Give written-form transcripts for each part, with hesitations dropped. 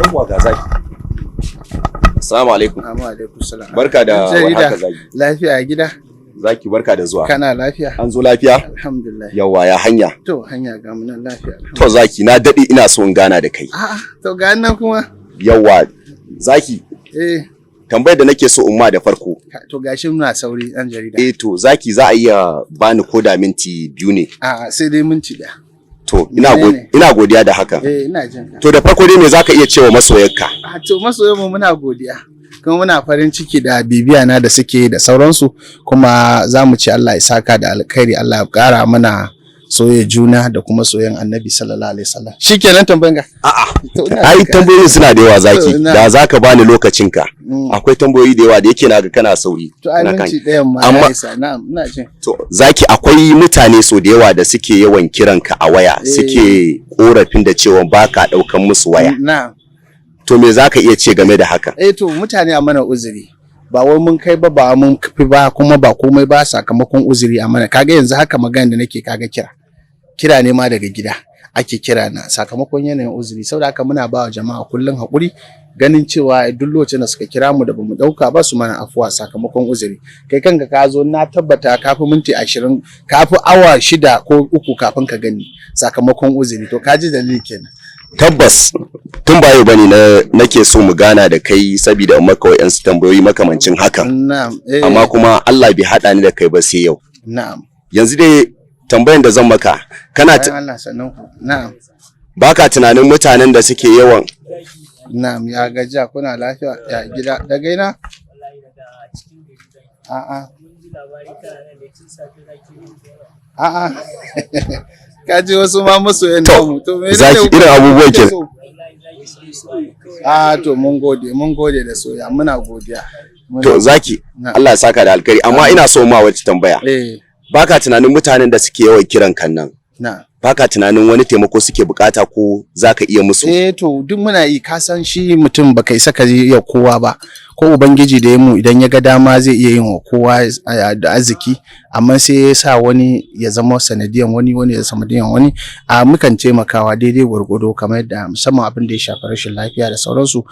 Yawwa ga zaki. Assalamu alaikum. Assalamu alaikum salam. Barka da warhaka zaki. Lafiya a gida? Zaki barka da zuwa. Kana lafiya? An zo lafiya? Alhamdulillah. Yawwa ya hanya. To hanya ga mun lafiya. To zaki na dade ina so in gana da kai. A'a to ga nan kuma. Yawwa zaki. Tambayar da nake so umma da farko. To gashi muna sauri dan jarida. To zaki za a iya bani koda minti 2 ne. A'a sai dai minti 1. To ina godiya da haka. Ina jin ka. To da farko dai me zaka iya cewa masoyanka? To masoyanmu muna godiya. Kuma muna farin ciki da bibiya na da suke da sauransu, kuma za mu ce Allah ya saka da alkhairi, Allah ya kara mana soyayya juna da kuma soyayyan Annabi sallallahu alaihi wasallam. Shikenan tambayan ka? Ai tambayoyin suna da yawa zaki. Da zaka bani lokacin ka. Akwai tambayoyi da yawa da yake naga kana sauri. To ai minti ɗayan ma ya isa. Na'am, ina jin. To zaki akwai mutane so da yawa da suke yawan kiran ka a waya, suke korafin da cewa baka daukan musu waya. Na'am. To me zaka iya ce game da haka? To mutane a mana uzuri. Ba wai mun kai ba mun kafi ba, kuma ba komai ba sakamakon uzuri a mana. Kaga yanzu haka magana da nake kaga kira ne ma daga gida ake kira na sakamakon yanayin uzuri. Saboda haka muna ba wa jama'a kullun hakuri, ganin cewa duk lokacin da suka kira mu da bamu dauka ba su mana afuwa sakamakon uzuri. Kai kanka ka zo na tabbata kafi minti 20, kafi awa 6 ko 3 kafin ka gani sakamakon uzuri. To kaji dalili kenan. Tabbas tun ba yau bane nake so mu gana da kai saboda maka wayansu tambayoyi makamancin hakan. Na'am. Amma kuma Allah bai hada ni da kai ba sai yau. Na'am. Yanzu dai tambayan da zan maka kana Allah sannan ku. Na'am. Baka tunanin mutanen da suke yawan. Na'am, ya gajiya, kuna lafiya, ya gida daga ina? A'a. Kaji wasu ma masoyan namu. To me zaki irin abubuwan ke. To mun gode da soya, muna godiya. To zaki Allah ya saka da alkhairi, amma ina so ma wata tambaya. Baka tunanin mutanen da suke yawan kiran kan nan? Baka tunanin wani taimako suke bukata ko zaka iya musu? To duk muna yi, ka san shi mutum baka isa ka iya kowa ba, ko ubangiji da ya mu idan ya ga dama zai iya yin wa kowa da arziki, amma sai ya sa wani ya zama sanadiyan wani ya sanadiyan wani. Mukan taimakawa daidai gwargwado, kamar yadda musamman abin da ya shafi rashin lafiya da sauransu.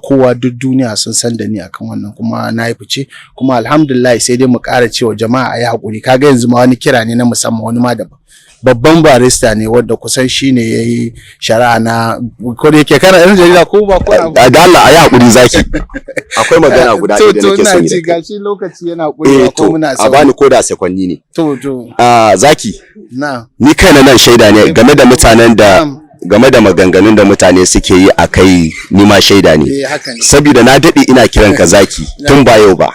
Kowa duk duniya sun san da ni akan wannan, kuma na yi fice, kuma alhamdulillah sai dai mu ƙara cewa jama'a a yi haƙuri. Kaga yanzu ma wani kira ne na musamman, wani ma daban babban barista ne wanda kusan shine yayi shari'a na, ko da yake kana irin jarida ko ba ko da Allah ayi hakuri zaki. Akwai magana guda ɗaya da nake so ni gashi lokaci yana ƙurewa ko muna so a bani koda sekwanni ne. To zaki na ni kaina nan shaida ne game da mutanen da game da maganganun da mutane suke yi a kai, ni ma shaida ne. Saboda na dade ina kiran ka zaki tun ba yau ba,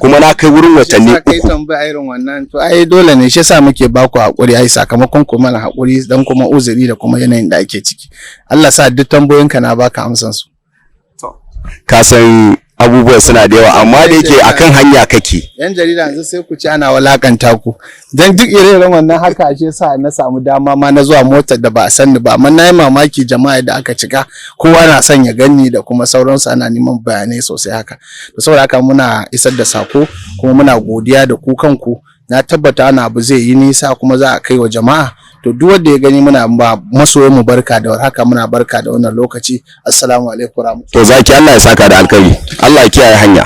kuma na kai wurin watanni 3. Kai tambaya irin wannan to ai dole ne, shi yasa muke ba ku hakuri, ai sakamakon ku mana hakuri dan kuma uzuri da kuma yanayin da ake ciki. Allah sa duk tambayoyinka na baka amsan su. To ka san abubuwan suna da yawa, amma da yake akan hanya kake. Yan jarida yanzu sai ku ci ana walakanta ku, dan duk irin wannan haka ashe sa na samu dama ma na zuwa motar da ba a sanni ba, amma na yi mamaki jama'a da aka cika, kowa na son ya gani da kuma sauransu, ana neman bayanai sosai haka. To saboda haka muna isar da sako, kuma muna godiya da ku kanku. Na tabbata ana abu zai yi nisa kuma za a kai wa jama'a. To duk wanda ya gani muna ba masoyan mu barka da warhaka, muna barka da wannan lokaci. Assalamu alaikum. To zaki Allah ya saka da alkhairi, Allah ya kiyaye hanya.